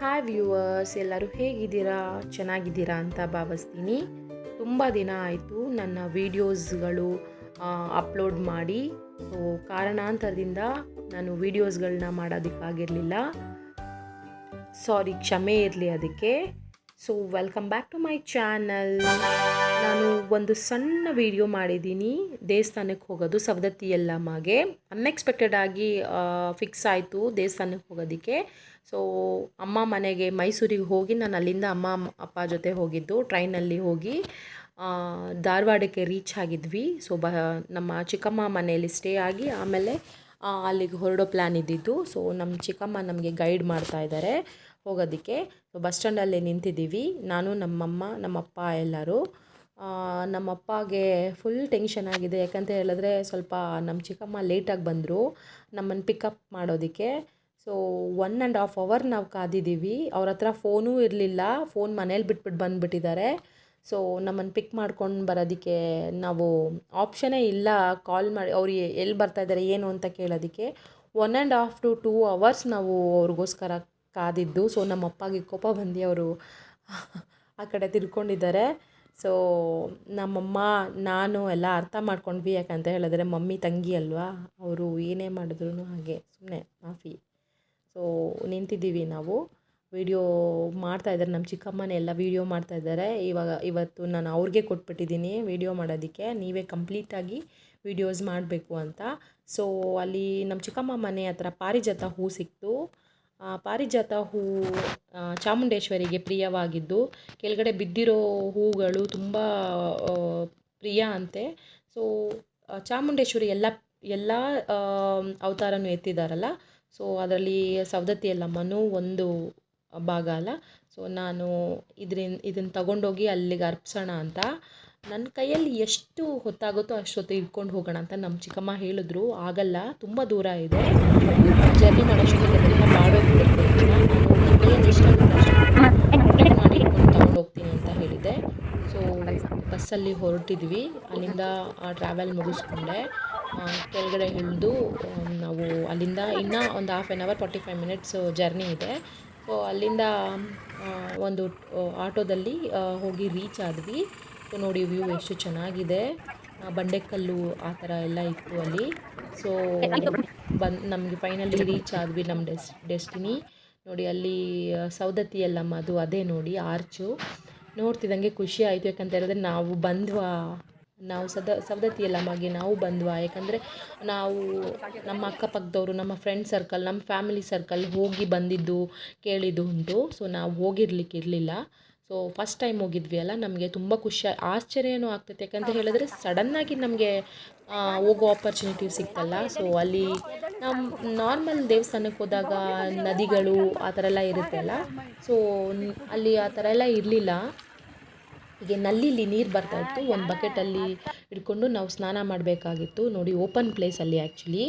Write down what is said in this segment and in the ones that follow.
Hi viewers, ಎಲ್ಲರೂ ಹೇಗಿದ್ದೀರಾ? ಚೆನ್ನಾಗಿದ್ದೀರಾ ಅಂತ ಭಾವಿಸ್ತೀನಿ. ತುಂಬ ದಿನ ಆಯಿತು ನನ್ನ ವೀಡಿಯೋಸ್ಗಳು ಅಪ್ಲೋಡ್ ಮಾಡಿ. ಸೊ ಕಾರಣಾಂತರದಿಂದ ನಾನು ವೀಡಿಯೋಸ್ಗಳನ್ನ ಮಾಡೋದಕ್ಕಾಗಿರಲಿಲ್ಲ. ಸಾರಿ, ಕ್ಷಮೆ ಇರಲಿ ಅದಕ್ಕೆ. So welcome back to my channel. ನಾನು ಒಂದು ಸಣ್ಣ ವಿಡಿಯೋ ಮಾಡಿದ್ದೀನಿ ದೇವಸ್ಥಾನಕ್ಕೆ ಹೋಗೋದು, ಸವದತ್ತಿ ಯಲ್ಲಮ್ಮಗೆ. ಅನ್ಎಕ್ಸ್ಪೆಕ್ಟೆಡ್ ಆಗಿ ಫಿಕ್ಸ್ ಆಯಿತು ದೇವಸ್ಥಾನಕ್ಕೆ ಹೋಗೋದಕ್ಕೆ. ಸೊ ಅಮ್ಮ ಮನೆಗೆ ಮೈಸೂರಿಗೆ ಹೋಗಿ ನಾನು ಅಲ್ಲಿಂದ ಅಮ್ಮ ಅಪ್ಪ ಜೊತೆ ಹೋಗಿದ್ದು, ಟ್ರೈನಲ್ಲಿ ಹೋಗಿ ಧಾರವಾಡಕ್ಕೆ ರೀಚ್ ಆಗಿದ್ವಿ. ಸೊ ನಮ್ಮ ಚಿಕ್ಕಮ್ಮ ಮನೆಯಲ್ಲಿ ಸ್ಟೇ ಆಗಿ ಆಮೇಲೆ ಅಲ್ಲಿಗೆ ಹೊರಡೋ ಪ್ಲ್ಯಾನ್ ಇದ್ದಿದ್ದು. ಸೊ ನಮ್ಮ ಚಿಕ್ಕಮ್ಮ ನಮಗೆ ಗೈಡ್ ಮಾಡ್ತಾ ಇದ್ದಾರೆ ಹೋಗೋದಕ್ಕೆ. ಸೊ ಬಸ್ ಸ್ಟ್ಯಾಂಡಲ್ಲಿ ನಿಂತಿದ್ದೀವಿ, ನಾನು ನಮ್ಮಮ್ಮ ನಮ್ಮಪ್ಪ ಎಲ್ಲರೂ. ನಮ್ಮಪ್ಪಗೆ ಫುಲ್ ಟೆನ್ಷನ್ ಆಗಿದೆ, ಯಾಕಂತ ಹೇಳಿದ್ರೆ ಸ್ವಲ್ಪ ನಮ್ಮ ಚಿಕ್ಕಮ್ಮ ಲೇಟಾಗಿ ಬಂದರು ನಮ್ಮನ್ನು ಪಿಕಪ್ ಮಾಡೋದಕ್ಕೆ. ಸೊ 1.5 hour ನಾವು ಕಾದಿದ್ದೀವಿ. ಅವ್ರ ಹತ್ರ ಫೋನೂ ಇರಲಿಲ್ಲ, ಫೋನ್ ಮನೇಲಿ ಬಿಟ್ಬಿಟ್ಟು ಬಂದುಬಿಟ್ಟಿದ್ದಾರೆ. ಸೊ ನಮ್ಮನ್ನು ಪಿಕ್ ಮಾಡ್ಕೊಂಡು ಬರೋದಕ್ಕೆ ನಾವು ಆಪ್ಷನೇ ಇಲ್ಲ. ಕಾಲ್ ಮಾಡಿ ಅವ್ರು ಎಲ್ಲಿ ಬರ್ತಾಯಿದ್ದಾರೆ ಏನು ಅಂತ ಕೇಳೋದಕ್ಕೆ 1.5 to 2 hours ನಾವು ಅವ್ರಿಗೋಸ್ಕರ ಕಾದಿದ್ದು. ಸೊ ನಮ್ಮ ಅಪ್ಪಗೆ ಕೋಪ ಬಂದು ಅವರು ಆ ಕಡೆ ತಿರ್ಕೊಂಡಿದ್ದಾರೆ. ಸೊ ನಮ್ಮಮ್ಮ ನಾನು ಎಲ್ಲ ಅರ್ಥ ಮಾಡ್ಕೊಂಡ್ವಿ, ಯಾಕಂತ ಹೇಳಿದ್ರೆ ಮಮ್ಮಿ ತಂಗಿ ಅಲ್ವಾ, ಅವರು ಏನೇ ಮಾಡಿದ್ರು ಹಾಗೆ ಸುಮ್ಮನೆ ಮಾಫಿ. ಸೊ ನಿಂತಿದ್ದೀವಿ ನಾವು, ವೀಡಿಯೋ ಮಾಡ್ತಾಯಿದ್ದಾರೆ. ನಮ್ಮ ಚಿಕ್ಕಮ್ಮನೇ ಎಲ್ಲ ವೀಡಿಯೋ ಮಾಡ್ತಾಯಿದ್ದಾರೆ. ಇವತ್ತು ನಾನು ಅವ್ರಿಗೆ ಕೊಟ್ಬಿಟ್ಟಿದ್ದೀನಿ ವೀಡಿಯೋ ಮಾಡೋದಕ್ಕೆ, ನೀವೇ ಕಂಪ್ಲೀಟಾಗಿ ವೀಡಿಯೋಸ್ ಮಾಡಬೇಕು ಅಂತ. ಸೊ ಅಲ್ಲಿ ನಮ್ಮ ಚಿಕ್ಕಮ್ಮ ಮನೆ ಹತ್ರ ಪಾರಿಜಾತ ಹೂ ಸಿಕ್ತು. ಪಾರಿಜಾತ ಹೂ ಚಾಮುಂಡೇಶ್ವರಿಗೆ ಪ್ರಿಯವಾಗಿದ್ದು, ಕೆಳಗಡೆ ಬಿದ್ದಿರೋ ಹೂಗಳು ತುಂಬ ಪ್ರಿಯ ಅಂತೆ. ಸೊ ಚಾಮುಂಡೇಶ್ವರಿ ಎಲ್ಲ ಅವತಾರನೂ ಎತ್ತಿದ್ದಾರಲ್ಲ, ಸೊ ಅದರಲ್ಲಿ ಸವದತ್ತಿ ಯಲ್ಲಮ್ಮನೂ ಒಂದು ಭಾಗ ಅಲ್ಲ. ಸೊ ನಾನು ಇದನ್ನು ತಗೊಂಡೋಗಿ ಅಲ್ಲಿಗೆ ಅರ್ಪಿಸೋಣ ಅಂತ, ನನ್ನ ಕೈಯಲ್ಲಿ ಎಷ್ಟು ಹೊತ್ತಾಗುತ್ತೋ ಅಷ್ಟೊತ್ತು ಇಟ್ಕೊಂಡು ಹೋಗೋಣ ಅಂತ ನಮ್ಮ ಚಿಕ್ಕಮ್ಮ ಹೇಳಿದ್ರು. ಆಗಲ್ಲ, ತುಂಬ ದೂರ ಇದೆ, ಜರ್ನಿ ಮಾಡೋಷ್ಟೊತ್ತಿಗೆಲ್ಲ ಬಾಡೋಗ್ಬಿಡುತ್ತೆ, ನನ್ನ ಕೈಯಲ್ಲಿ ಎಷ್ಟಾಗುತ್ತೆ ಅಷ್ಟು ಮಾಡಿ ಇಟ್ಕೊಂಡು ತಗೊಂಡು ಹೋಗ್ತೀನಿ ಅಂತ ಹೇಳಿದೆ. ಸೊ ಬಸ್ಸಲ್ಲಿ ಹೊರಟಿದ್ವಿ, ಅಲ್ಲಿಂದ ಟ್ರಾವೆಲ್ ಮುಗಿಸ್ಕೊಂಡೆ. ಕೆಳಗಡೆ ಇಳಿದು ನಾವು ಅಲ್ಲಿಂದ ಇನ್ನೂ ಒಂದು 1/2 hour 45 minutes ಜರ್ನಿ ಇದೆ. ಸೊ ಅಲ್ಲಿಂದ ಒಂದು ಆಟೋದಲ್ಲಿ ಹೋಗಿ ರೀಚ್ ಆದ್ವಿ. ಸೊ ನೋಡಿ ವ್ಯೂ ಎಷ್ಟು ಚೆನ್ನಾಗಿದೆ, ಬಂಡೆಕಲ್ಲು ಆ ಥರ ಎಲ್ಲ ಇತ್ತು ಅಲ್ಲಿ. ಸೊ ನಮಗೆ ಫೈನಲಿ ರೀಚ್ ಆದ್ವಿ ನಮ್ಮ ಡೆಸ್ಟಿನಿ. ನೋಡಿ ಅಲ್ಲಿ ಸವದತ್ತಿ ಯಲ್ಲಮ್ಮ, ಅದು ಅದೇ ನೋಡಿ ಆರ್ಚು. ನೋಡ್ತಿದ್ದಂಗೆ ಖುಷಿ ಆಯಿತು, ಯಾಕಂತ ಹೇಳಿದ್ರೆ ನಾವು ಸವದತ್ತಿ ಯಲ್ಲಮ್ಮಗೆ ನಾವು ಬಂದ್ವಾ, ಯಾಕಂದರೆ ನಾವು ನಮ್ಮ ಅಕ್ಕಪಕ್ಕದವರು, ನಮ್ಮ ಫ್ರೆಂಡ್ ಸರ್ಕಲ್, ನಮ್ಮ ಫ್ಯಾಮಿಲಿ ಸರ್ಕಲ್ ಹೋಗಿ ಬಂದಿದ್ದು ಕೇಳಿದ್ದು ಉಂಟು. ಸೊ ನಾವು ಹೋಗಿರ್ಲಿಕ್ಕಿರಲಿಲ್ಲ. ಸೊ ಫಸ್ಟ್ ಟೈಮ್ ಹೋಗಿದ್ವಿ ಅಲ್ಲ, ನಮಗೆ ತುಂಬ ಆಶ್ಚರ್ಯನೂ ಆಗ್ತೈತೆ, ಯಾಕಂತ ಹೇಳಿದ್ರೆ ಸಡನ್ನಾಗಿ ನಮಗೆ ಹೋಗೋ ಆಪರ್ಚುನಿಟಿ ಸಿಗ್ತಲ್ಲ. ಸೊ ಅಲ್ಲಿ ನಮ್ಮ ನಾರ್ಮಲ್ ದೇವಸ್ಥಾನಕ್ಕೆ ಹೋದಾಗ ನದಿಗಳು ಆ ಥರ ಎಲ್ಲ ಇರುತ್ತಲ್ಲ, ಸೊ ಅಲ್ಲಿ ಆ ಥರ ಎಲ್ಲ ಇರಲಿಲ್ಲ. ಹೀಗೆ ನಲ್ಲಿಲಿ ನೀರು ಬರ್ತಾಯಿತ್ತು, ಒಂದು ಬಕೆಟಲ್ಲಿ ಇಟ್ಕೊಂಡು ನಾವು ಸ್ನಾನ ಮಾಡಬೇಕಾಗಿತ್ತು. ನೋಡಿ ಓಪನ್ ಪ್ಲೇಸಲ್ಲಿ, ಆ್ಯಕ್ಚುಲಿ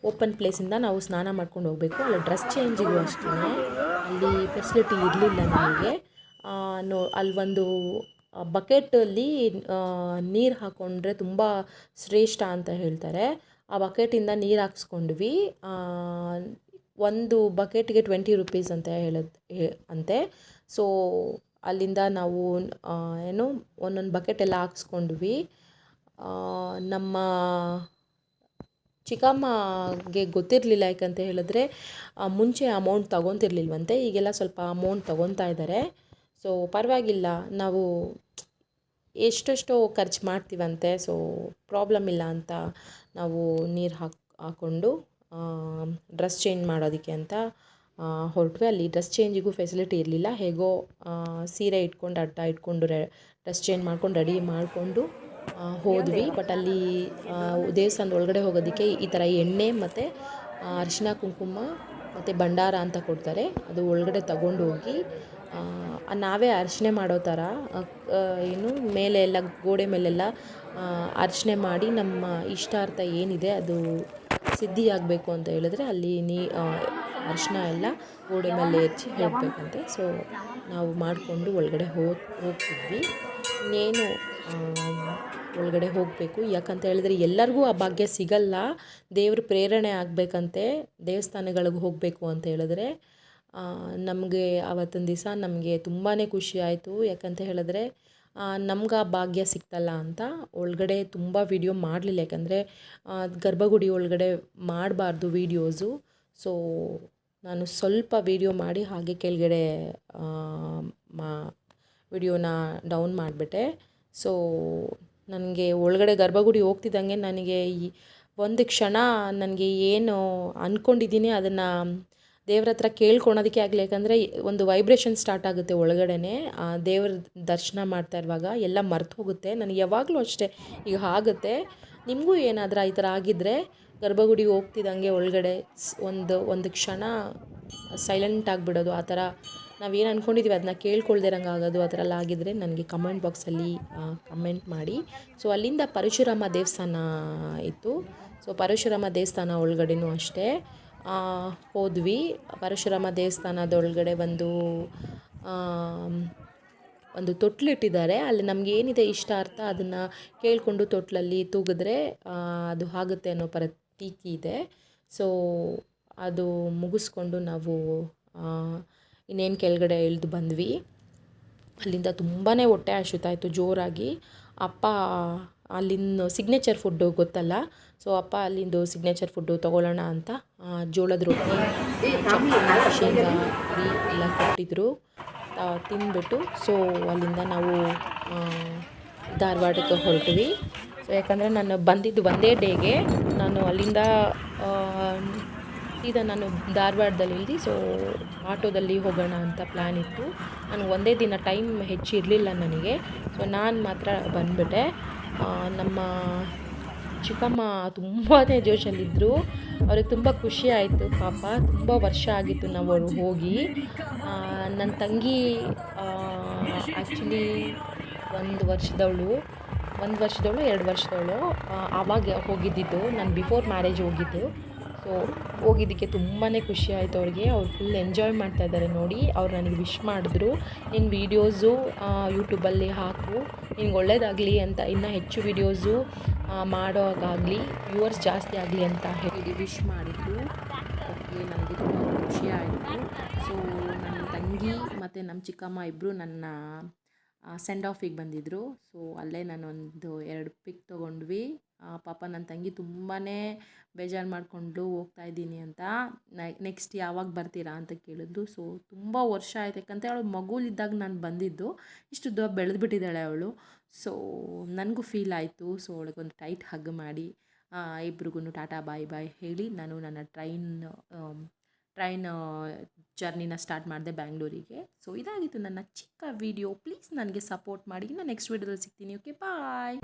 ಓಪನ್ ಪ್ಲೇಸಿಂದ ನಾವು ಸ್ನಾನ ಮಾಡ್ಕೊಂಡು ಹೋಗಬೇಕು. ಅಲ್ಲಿ ಡ್ರೆಸ್ ಚೇಂಜಿಗೂ ಅಷ್ಟೇ ಅಲ್ಲಿ ಫೆಸಿಲಿಟಿ ಇರಲಿಲ್ಲ ನಮಗೆ. ಅಲ್ಲಿ ಒಂದು ಬಕೆಟಲ್ಲಿ ನೀರು ಹಾಕ್ಕೊಂಡ್ರೆ ತುಂಬ ಶ್ರೇಷ್ಠ ಅಂತ ಹೇಳ್ತಾರೆ. ಆ ಬಕೆಟಿಂದ ನೀರು ಹಾಕ್ಸ್ಕೊಂಡ್ವಿ. ಒಂದು ಬಕೆಟ್ಗೆ 20 rupees ಅಂತ ಅಂತೆ. ಸೊ ಅಲ್ಲಿಂದ ನಾವು ಒಂದೊಂದು ಬಕೆಟ್ ಎಲ್ಲ ಹಾಕ್ಸ್ಕೊಂಡ್ವಿ. ನಮ್ಮ ಚಿಕ್ಕಮ್ಮಗೆ ಗೊತ್ತಿರಲಿಲ್ಲ, ಯಾಕಂತ ಹೇಳಿದ್ರೆ ಮುಂಚೆ ಅಮೌಂಟ್ ತೊಗೊತಿರ್ಲಿಲ್ವಂತೆ, ಈಗೆಲ್ಲ ಸ್ವಲ್ಪ ಅಮೌಂಟ್ ತೊಗೊತಾ ಇದ್ದಾರೆ. ಸೊ ಪರವಾಗಿಲ್ಲ, ನಾವು ಎಷ್ಟೆಷ್ಟೋ ಖರ್ಚು ಮಾಡ್ತೀವಂತೆ. ಸೊ ಪ್ರಾಬ್ಲಮ್ ಇಲ್ಲ ಅಂತ ನಾವು ನೀರು ಹಾಕ್ಕೊಂಡು ಡ್ರೆಸ್ ಚೇಂಜ್ ಮಾಡೋದಕ್ಕೆ ಅಂತ ಹೊರಟ್ವಿ. ಅಲ್ಲಿ ಡ್ರೆಸ್ ಚೇಂಜಿಗೂ ಫೆಸಿಲಿಟಿ ಇರಲಿಲ್ಲ. ಹೇಗೋ ಸೀರೆ ಇಟ್ಕೊಂಡು ಅಡ್ಡ ಇಟ್ಕೊಂಡು ಡ್ರೆಸ್ ಚೇಂಜ್ ಮಾಡ್ಕೊಂಡು ರೆಡಿ ಮಾಡಿಕೊಂಡು ಹೋದ್ವಿ. ಬಟ್ ಅಲ್ಲಿ ದೇವಸ್ಥಾನದ ಒಳಗಡೆ ಹೋಗೋದಕ್ಕೆ ಈ ಥರ ಎಣ್ಣೆ ಮತ್ತು ಅರಿಶಿನ ಕುಂಕುಮ ಮತ್ತು ಭಂಡಾರ ಅಂತ ಕೊಡ್ತಾರೆ. ಅದು ಒಳಗಡೆ ತಗೊಂಡು ಹೋಗಿ ನಾವೇ ಅರ್ಚನೆ ಮಾಡೋ ಥರ ಮೇಲೆ ಎಲ್ಲ ಗೋಡೆ ಮೇಲೆಲ್ಲ ಅರ್ಚನೆ ಮಾಡಿ ನಮ್ಮ ಇಷ್ಟಾರ್ಥ ಏನಿದೆ ಅದು ಸಿದ್ಧಿಯಾಗಬೇಕು ಅಂತ ಹೇಳಿದ್ರೆ ಅಲ್ಲಿ ಅರಿಶಿನ ಎಲ್ಲ ಗೋಡೆ ಮೇಲೆ ಹೆಚ್ಚಿ ಹೋಗಬೇಕಂತೆ. ಸೊ ನಾವು ಮಾಡಿಕೊಂಡು ಒಳಗಡೆ ಹೋಗ್ತಿದ್ವಿ. ಇನ್ನೇನು ಒಳಗಡೆ ಹೋಗಬೇಕು, ಯಾಕಂತ ಹೇಳಿದ್ರೆ ಎಲ್ಲರಿಗೂ ಆ ಭಾಗ್ಯ ಸಿಗಲ್ಲ. ದೇವ್ರ ಪ್ರೇರಣೆ ಆಗಬೇಕಂತೆ ದೇವಸ್ಥಾನಗಳಿಗೆ ಹೋಗಬೇಕು ಅಂತ ಹೇಳಿದ್ರೆ. ನಮಗೆ ಆವತ್ತಿನ ದಿವಸ ನಮಗೆ ತುಂಬಾ ಖುಷಿ ಆಯಿತು. ಯಾಕಂತ ಹೇಳಿದ್ರೆ ನಮ್ಗೆ ಆ ಭಾಗ್ಯ ಸಿಕ್ತಲ್ಲ ಅಂತ ಒಳಗಡೆ ತುಂಬ ವೀಡಿಯೋ ಮಾಡಲಿಲ್ಲ. ಯಾಕಂದರೆ ಗರ್ಭಗುಡಿ ಒಳಗಡೆ ಮಾಡಬಾರ್ದು ವೀಡಿಯೋಸು. ಸೊ ನಾನು ಸ್ವಲ್ಪ ವೀಡಿಯೋ ಮಾಡಿ ಹಾಗೆ ಕೆಳಗಡೆ ಮಾ ವಿಡಿಯೋನ ಡೌನ್ ಮಾಡಿಬಿಟ್ಟೆ. ಸೊ ನನಗೆ ಒಳಗಡೆ ಗರ್ಭಗುಡಿ ಹೋಗ್ತಿದ್ದಂಗೆ ನನಗೆ ಒಂದು ಕ್ಷಣ ನನಗೆ ಏನು ಅಂದ್ಕೊಂಡಿದ್ದೀನಿ ಅದನ್ನು ದೇವ್ರ ಹತ್ರ ಕೇಳ್ಕೊಳೋದಕ್ಕೆ ಆಗಲಿ. ಯಾಕಂದರೆ ಒಂದು ವೈಬ್ರೇಷನ್ ಸ್ಟಾರ್ಟ್ ಆಗುತ್ತೆ ಒಳಗಡೆನೆ. ದೇವ್ರ ದರ್ಶನ ಮಾಡ್ತಾ ಇರುವಾಗ ಎಲ್ಲ ಮರ್ತು ಹೋಗುತ್ತೆ. ನನಗೆ ಯಾವಾಗಲೂ ಅಷ್ಟೇ ಈಗ ಆಗುತ್ತೆ. ನಿಮಗೂ ಏನಾದರೂ ಈ ಥರ ಆಗಿದ್ದರೆ ಗರ್ಭಗುಡಿಗೆ ಹೋಗ್ತಿದ್ದಂಗೆ ಒಳಗಡೆ ಒಂದು ಕ್ಷಣ ಸೈಲೆಂಟ್ ಆಗಿಬಿಡೋದು. ಆ ಥರ ನಾವೇನು ಅಂದ್ಕೊಂಡಿದ್ದೀವಿ ಅದನ್ನ ಕೇಳ್ಕೊಳ್ದಿರಂಗೆ ಆಗೋದು. ಆ ಥರ ಎಲ್ಲ ಆಗಿದ್ದರೆ ನನಗೆ ಕಮೆಂಟ್ ಬಾಕ್ಸಲ್ಲಿ ಕಮೆಂಟ್ ಮಾಡಿ. ಸೊ ಅಲ್ಲಿಂದ ಪರಶುರಾಮ ದೇವಸ್ಥಾನ ಇತ್ತು. ಸೊ ಪರಶುರಾಮ ದೇವಸ್ಥಾನ ಒಳಗಡೆನೂ ಅಷ್ಟೇ ಹೋದ್ವಿ. ಪರಶುರಾಮ ದೇವಸ್ಥಾನದೊಳಗಡೆ ಒಂದು ತೊಟ್ಲಿಟ್ಟಿದ್ದಾರೆ. ಅಲ್ಲಿ ನಮಗೆ ಏನಿದೆ ಇಷ್ಟ ಅರ್ಥ ಅದನ್ನು ಕೇಳಿಕೊಂಡು ತೊಟ್ಲಲ್ಲಿ ತೂಗಿದ್ರೆ ಅದು ಆಗುತ್ತೆ ಅನ್ನೋ ಪ್ರತೀತಿ ಇದೆ. ಸೊ ಅದು ಮುಗಿಸ್ಕೊಂಡು ನಾವು ಇನ್ನೇನು ಕೆಳಗಡೆ ಇಳಿದು ಬಂದ್ವಿ. ಅಲ್ಲಿಂದ ತುಂಬಾ ಹೊಟ್ಟೆ ಹಸಿತಾಯಿತ್ತು ಜೋರಾಗಿ. ಅಪ್ಪ ಅಲ್ಲಿಂದ ಸಿಗ್ನೇಚರ್ ಫುಡ್ಡು ಗೊತ್ತಲ್ಲ. ಸೊ ಅಪ್ಪ ಅಲ್ಲಿಂದು ಸಿಗ್ನೇಚರ್ ಫುಡ್ಡು ತೊಗೊಳ್ಳೋಣ ಅಂತ ಜೋಳದ ರೊಟ್ಟಿ, ಚಪಾತಿ, ಶೇಂಗಾ ಪುರಿ ಎಲ್ಲ ಕೊಟ್ಟಿದ್ದರು. ತಿಂದ್ಬಿಟ್ಟು ಸೊ ಅಲ್ಲಿಂದ ನಾವು ಧಾರವಾಡಕ್ಕೆ ಹೊರಟ್ವಿ. ಸೊ ಯಾಕಂದರೆ ನಾನು ಬಂದಿದ್ದು ಒಂದೇ ಡೇಗೆ, ನಾನು ಅಲ್ಲಿಂದ ಸೀದಾ ನಾನು ಧಾರವಾಡದಲ್ಲಿ ಇಳಿದು ಸೊ ಆಟೋದಲ್ಲಿ ಹೋಗೋಣ ಅಂತ ಪ್ಲ್ಯಾನ್ ಇತ್ತು. ನನಗೆ ಒಂದೇ ದಿನ ಟೈಮ್ ಹೆಚ್ಚಿರಲಿಲ್ಲ ನನಗೆ. ಸೊ ನಾನು ಮಾತ್ರ ಬಂದುಬಿಟ್ಟೆ. ನಮ್ಮ ಚಿಕ್ಕಮ್ಮ ತುಂಬಾ ಜೋಶಲ್ಲಿದ್ದರು. ಅವ್ರಿಗೆ ತುಂಬ ಖುಷಿ ಆಯಿತು ಪಾಪ. ತುಂಬ ವರ್ಷ ಆಗಿತ್ತು ನಾವು ಅವ್ರು ಹೋಗಿ. ನನ್ನ ತಂಗಿ ಆ್ಯಕ್ಚುಲಿ 1 ವರ್ಷದವಳು 2 ವರ್ಷದವಳು ಆವಾಗ ಹೋಗಿದ್ದಿದ್ದು. ನಾನು ಬಿಫೋರ್ ಮ್ಯಾರೇಜ್ ಹೋಗಿದ್ದು. ಸೊ ಹೋಗಿದ್ದಕ್ಕೆ ತುಂಬಾ ಖುಷಿ ಆಯಿತು ಅವ್ರಿಗೆ. ಅವ್ರು ಫುಲ್ ಎಂಜಾಯ್ ಮಾಡ್ತಾಯಿದ್ದಾರೆ ನೋಡಿ. ಅವ್ರು ನನಗೆ ವಿಶ್ ಮಾಡಿದ್ರು, ನಿನ್ನ ವೀಡಿಯೋಸು ಯೂಟ್ಯೂಬಲ್ಲಿ ಹಾಕು, ನಿನ್ಗೆ ಒಳ್ಳೇದಾಗಲಿ ಅಂತ, ಇನ್ನೂ ಹೆಚ್ಚು ವೀಡಿಯೋಸು ಮಾಡೋಕ್ಕಾಗಲಿ, ವ್ಯೂವರ್ಸ್ ಜಾಸ್ತಿ ಆಗಲಿ ಅಂತ ಹೇಳಿ ವಿಶ್ ಮಾಡಿದ್ರು. ಅದಕ್ಕೆ ನನಗೆ ತುಂಬ ಖುಷಿ ಆಯಿತು. ಸೊ ನನ್ನ ತಂಗಿ ಮತ್ತು ನಮ್ಮ ಚಿಕ್ಕಮ್ಮ ಇಬ್ಬರು ನನ್ನ ಸೆಂಡ್ ಆಫಿಗೆ ಬಂದಿದ್ದರು. ಸೊ ಅಲ್ಲೇ ನಾನೊಂದು 2 ಪಿಕ್ ತೊಗೊಂಡ್ವಿ. ಪಾಪ ನನ್ನ ತಂಗಿ ತುಂಬಾ ಬೇಜಾರು ಮಾಡಿಕೊಂಡು ಹೋಗ್ತಾಯಿದ್ದೀನಿ ಅಂತ. ನೆಕ್ಸ್ಟ್ ಯಾವಾಗ ಬರ್ತೀರಾ ಅಂತ ಕೇಳಿದ್ಲು. ಸೊ ತುಂಬ ವರ್ಷ ಆಯ್ತು. ಯಾಕಂದರೆ ಅವಳು ಮಗುಲಿದ್ದಾಗ ನಾನು ಬಂದಿದ್ದು. ಇಷ್ಟು ಬೆಳೆದ್ಬಿಟ್ಟಿದ್ದಾಳೆ ಅವಳು. ಸೊ ನನಗೂ ಫೀಲ್ ಆಯಿತು. ಸೊ ಅವಳಿಗೊಂದು ಟೈಟ್ ಹಗ್ ಮಾಡಿ ಇಬ್ರಿಗೂ ಟಾಟಾ ಬಾಯ್ ಬಾಯ್ ಹೇಳಿ ನಾನು ನನ್ನ ಟ್ರೈನ್ ಜರ್ನಿನ ಸ್ಟಾರ್ಟ್ ಮಾಡಿದೆ ಬ್ಯಾಂಗ್ಳೂರಿಗೆ. ಸೊ ಇದಾಗಿತ್ತು ನನ್ನ ಚಿಕ್ಕ ವಿಡಿಯೋ. ಪ್ಲೀಸ್ ನನಗೆ ಸಪೋರ್ಟ್ ಮಾಡಿ. ನಾನು ನೆಕ್ಸ್ಟ್ ವಿಡಿಯೋದಲ್ಲಿ ಸಿಗ್ತೀನಿ. ಓಕೆ, ಬಾಯ್.